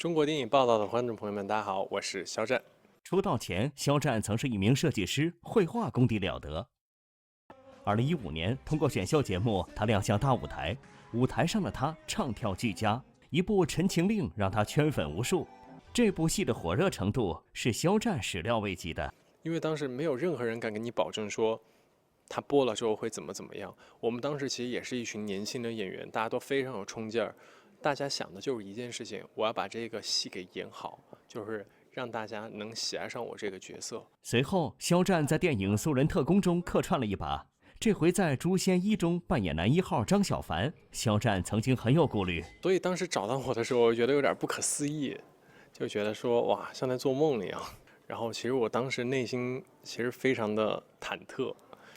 中国电影报道的观众朋友们，大家好，我是肖战。出道前，肖战曾是一名设计师，绘画功底了得。2015年，通过选秀节目，他亮相大舞台，舞台上的他唱跳俱佳，一部《陈情令》让他圈粉无数。这部戏的火热程度是肖战始料未及的，因为当时没有任何人敢跟你保证说他播了之后会怎么样。我们当时其实也是一群年轻的演员，大家都非常有冲劲儿，大家想的就是一件事情，我要把这个戏给演好，就是让大家能喜爱上我这个角色。随后，肖战在电影《素人特工》中客串了一把，这回在《诛仙一》中扮演男一号张小凡。肖战曾经很有顾虑，所以当时找到我的时候，我觉得有点不可思议，就觉得说哇，像在做梦一样。然后其实我当时内心其实非常的忐忑，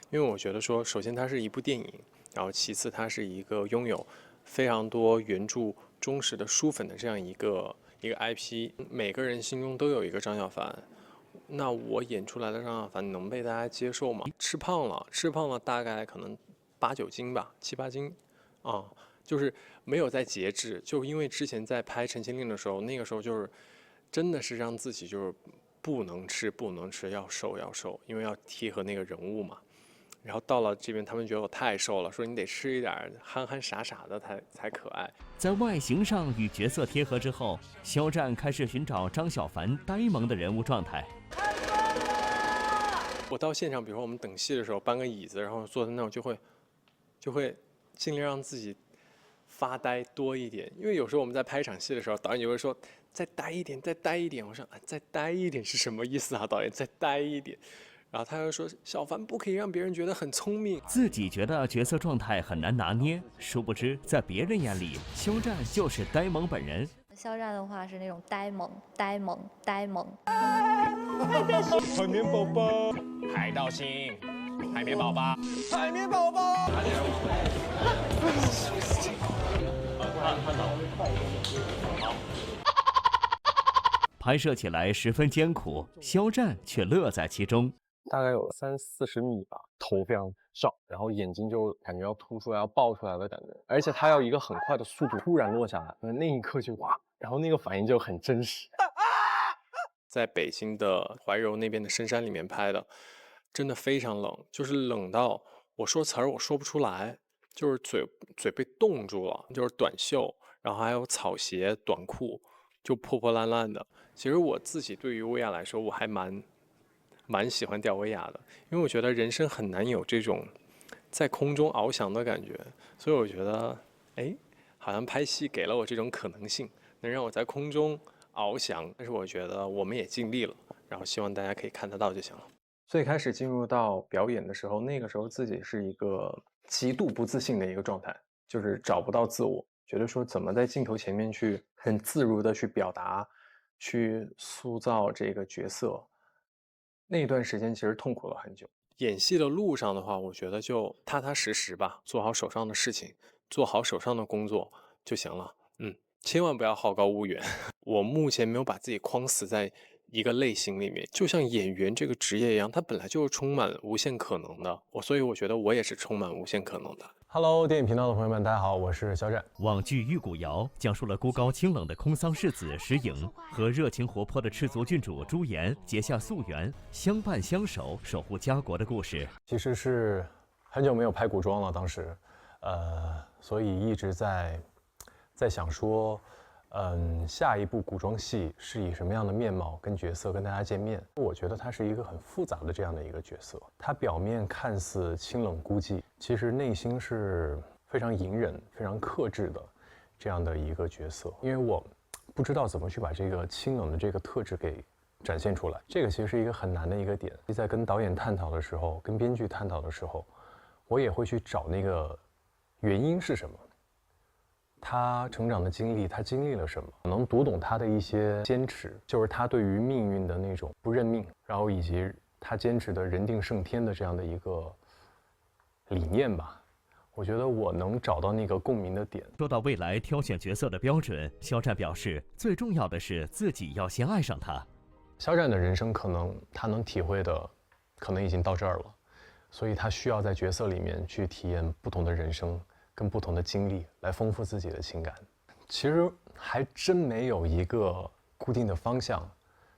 因为我觉得说，首先它是一部电影，然后其次它是一个拥有非常多原著忠实的书粉的这样一个 IP， 每个人心中都有一个张小凡。那我演出来的张小凡能被大家接受吗？吃胖了大概可能8、9斤吧，7、8斤啊，就是没有在节制。就因为之前在拍《陈情令》的时候，那个时候就是真的是让自己就是不能吃，要瘦，因为要贴合那个人物嘛。然后到了这边，他们觉得我太瘦了，说你得吃一点憨憨傻傻的才可爱。在外形上与角色贴合之后，肖战开始寻找张小凡呆萌的人物状态。我到现场，比如说我们等戏的时候，搬个椅子，然后坐在那儿，就会尽量让自己发呆多一点。因为有时候我们在拍一场戏的时候，导演就会说再呆一点，再呆一点。我说再呆一点是什么意思啊？导演再呆一点。然后他又说小凡不可以让别人觉得很聪明，自己觉得角色状态很难拿捏，殊不知在别人眼里，肖战就是呆萌本人。肖战的话是那种呆萌。海绵宝宝，海盗星，海绵宝宝，海绵宝宝。拍摄起来十分艰苦，肖战却乐在其中。大概有30、40米吧，头非常少，然后眼睛就感觉要凸出来、要爆出来的感觉，而且他要一个很快的速度突然落下来，那一刻就哇，然后那个反应就很真实。在北京的怀柔那边的深山里面拍的，真的非常冷，就是冷到我说词儿我说不出来，就是嘴被冻住了，就是短袖，然后还有草鞋、短裤，就破破烂烂的。其实我自己对于薇娅来说，我还蛮喜欢吊威亚的，因为我觉得人生很难有这种在空中翱翔的感觉，所以我觉得，好像拍戏给了我这种可能性，能让我在空中翱翔。但是我觉得我们也尽力了，然后希望大家可以看得到就行了。最开始进入到表演的时候，那个时候自己是一个极度不自信的一个状态，就是找不到自我，觉得说怎么在镜头前面去很自如的去表达，去塑造这个角色。那段时间其实痛苦了很久。演戏的路上的话，我觉得就踏踏实实吧，做好手上的事情，做好手上的工作就行了。千万不要好高骛远。我目前没有把自己框死在一个类型里面，就像演员这个职业一样，它本来就是充满无限可能的。所以我觉得我也是充满无限可能的。Hello， 电影频道的朋友们，大家好，我是肖战。网剧《玉骨遥》讲述了孤高清冷的空桑世子石颖和热情活泼的赤足郡主朱颜结下夙缘，相伴相守，守护家国的故事。其实是很久没有拍古装了，当时，所以一直在想说，下一部古装戏是以什么样的面貌跟角色跟大家见面？我觉得他是一个很复杂的这样的一个角色，他表面看似清冷孤寂，其实内心是非常隐忍、非常克制的这样的一个角色。因为我不知道怎么去把这个清冷的这个特质给展现出来，这个其实是一个很难的一个点。在跟导演探讨的时候，跟编剧探讨的时候，我也会去找那个原因是什么。他成长的经历，他经历了什么？能读懂他的一些坚持，就是他对于命运的那种不认命，然后以及他坚持的人定胜天的这样的一个理念吧。我觉得我能找到那个共鸣的点。说到未来挑选角色的标准，肖战表示，最重要的是自己要先爱上他。肖战的人生可能他能体会的，可能已经到这儿了，所以他需要在角色里面去体验不同的人生。跟不同的经历来丰富自己的情感。其实还真没有一个固定的方向。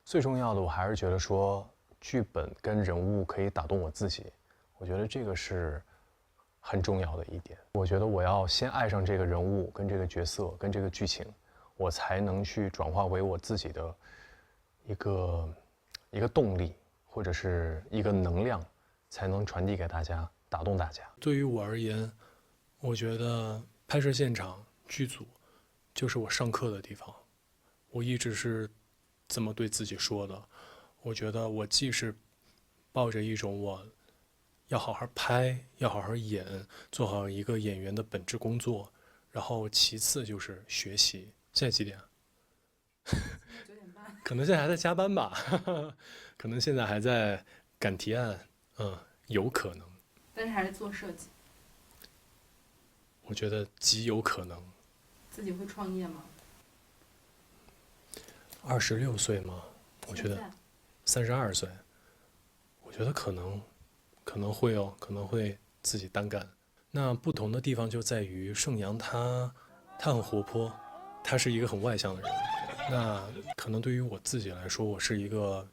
最重要的，我还是觉得说，剧本跟人物可以打动我自己。我觉得这个是很重要的一点。我觉得我要先爱上这个人物、跟这个角色、跟这个剧情，我才能去转化为我自己的一个动力，或者是一个能量，才能传递给大家，打动大家。对于我而言，我觉得拍摄现场、剧组就是我上课的地方。我一直是这么对自己说的。我觉得我既是抱着一种我要好好拍，要好好演，做好一个演员的本职工作，然后其次就是学习。现在几点？9点半。可能现在还在加班吧，可能现在还在赶提案，有可能。但是还是做设计。我觉得极有可能。自己会创业吗？26岁吗？我觉得32岁，我觉得可能会哦，可能会自己单干。那不同的地方就在于盛阳他很活泼，他是一个很外向的人。那可能对于我自己来说，我是一个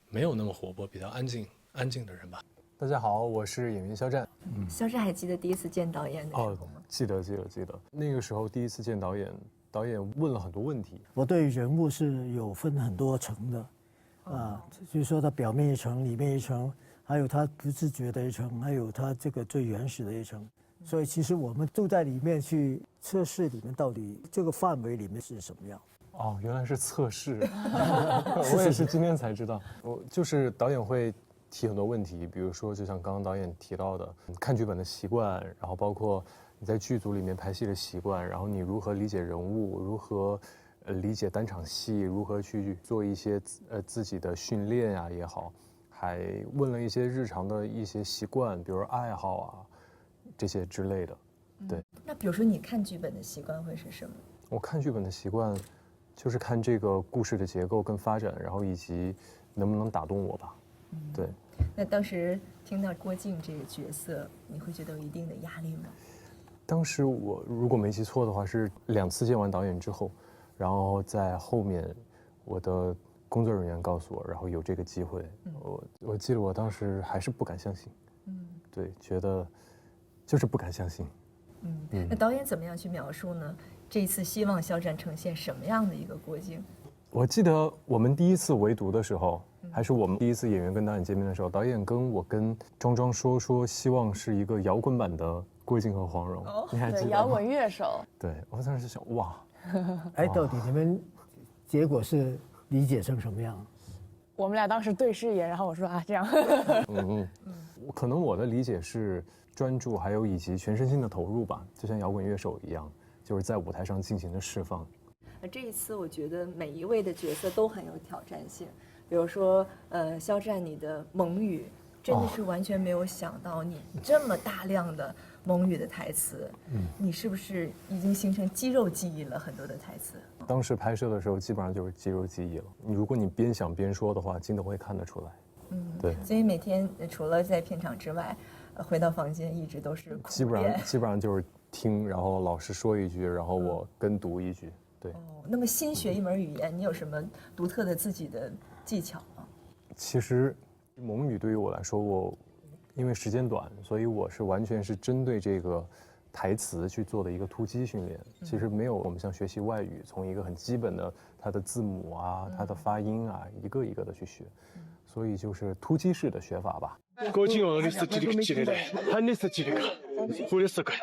没有那么活泼、比较安静的人吧。大家好，我是演员肖战。肖战还记得第一次见导演的时候吗？记得。那个时候第一次见导演，导演问了很多问题。我对人物是有分很多层的，就是说他表面一层，里面一层，还有他不自觉的一层，还有他这个最原始的一层。所以其实我们住在里面去测试里面到底这个范围里面是什么样。哦，原来是测试，我也是今天才知道。就是导演会提很多问题，比如说就像刚刚导演提到的，看剧本的习惯，然后包括你在剧组里面拍戏的习惯，然后你如何理解人物，如何理解单场戏，如何去做一些自己的训练啊也好，还问了一些日常的一些习惯，比如爱好啊这些之类的。对。那比如说你看剧本的习惯会是什么？我看剧本的习惯就是看这个故事的结构跟发展，然后以及能不能打动我吧。对。那当时听到郭靖这个角色，你会觉得有一定的压力吗？当时我如果没记错的话，是2次见完导演之后，然后在后面我的工作人员告诉我，然后有这个机会。我记得我当时还是不敢相信。对，觉得就是不敢相信。那导演怎么样去描述呢？这一次希望肖战呈现什么样的一个郭靖？我记得我们第一次围读的时候，还是我们第一次演员跟导演见面的时候，导演跟我跟庄庄说希望是一个摇滚版的郭靖和黄蓉。你还记得吗？摇滚乐手。对，我当时想，哇，哎，到底你们结果是理解成什么样？我们俩当时对视一眼，然后我说这样。可能我的理解是专注，还有以及全身心的投入吧，就像摇滚乐手一样，就是在舞台上尽情的释放。这一次我觉得每一位的角色都很有挑战性，比如说肖战你的蒙语真的是完全没有想到你这么大量的蒙语的台词，你是不是已经形成肌肉记忆了很多的台词？当时拍摄的时候基本上就是肌肉记忆了，如果你边想边说的话，真的会看得出来。对。所以每天除了在片场之外，回到房间一直都是苦练。基本上就是听，然后老师说一句，然后我跟读一句。对。那么新学一门语言，你有什么独特的自己的技巧吗？其实蒙语对于我来说，我因为时间短，所以我是完全是针对这个台词去做的一个突击训练。其实没有我们像学习外语，从一个很基本的它的字母啊、它的发音啊，一个一个的去学。所以就是突击式的学法吧。郭靖어렸을지를지르래한랬을지를후렸을거야。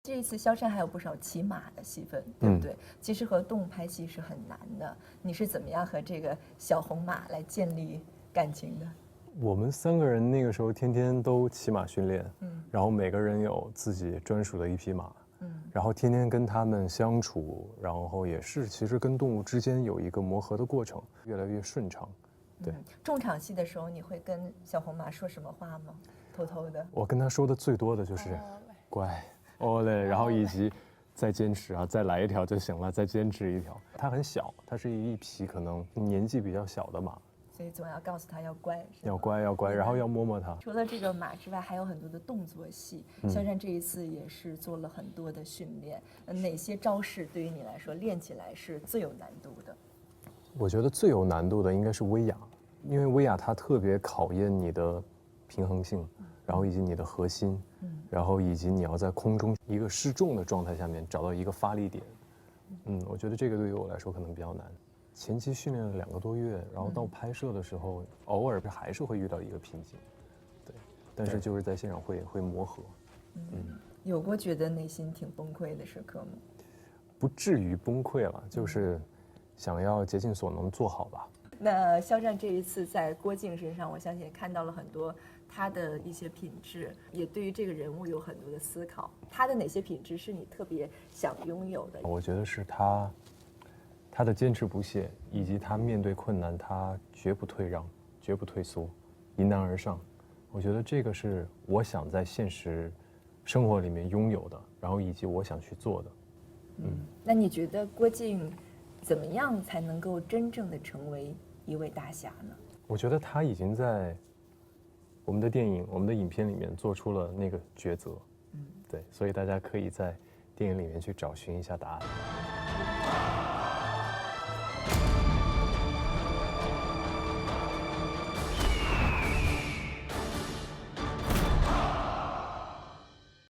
这一次肖战还有不少骑马的戏份，对不对？其实和动物拍戏是很难的。你是怎么样和这个小红马来建立感情的？我们3个人那个时候天天都骑马训练，然后每个人有自己专属的一匹马，然后天天跟他们相处，然后也是其实跟动物之间有一个磨合的过程，越来越顺畅。对。重场戏的时候，你会跟小红马说什么话吗？偷偷的。我跟他说的最多的就是乖。哦嘞，然后以及再坚持啊，再来一条就行了，再坚持一条。它很小，它是一匹可能年纪比较小的马，所以总要告诉他要乖，是吗要乖要乖，然后要摸摸它。除了这个马之外，还有很多的动作戏。肖战这一次也是做了很多的训练。哪些招式对于你来说练起来是最有难度的？我觉得最有难度的应该是威亚，因为威亚它特别考验你的平衡性，然后以及你的核心，然后以及你要在空中一个失重的状态下面找到一个发力点。我觉得这个对于我来说可能比较难。前期训练了2个多月，然后到拍摄的时候，偶尔还是会遇到一个瓶颈，对，但是就是在现场会磨合。有过觉得内心挺崩溃的时刻吗？不至于崩溃了，就是想要竭尽所能做好吧。那肖战这一次在郭靖身上，我相信也看到了很多他的一些品质，也对于这个人物有很多的思考。他的哪些品质是你特别想拥有的？我觉得是他的坚持不懈，以及他面对困难他绝不退让，绝不退缩，迎难而上。我觉得这个是我想在现实生活里面拥有的，然后以及我想去做的。那你觉得郭靖怎么样才能够真正的成为一位大侠呢？我觉得他已经在我们的电影、我们的影片里面做出了那个抉择。对，所以大家可以在电影里面去找寻一下答案。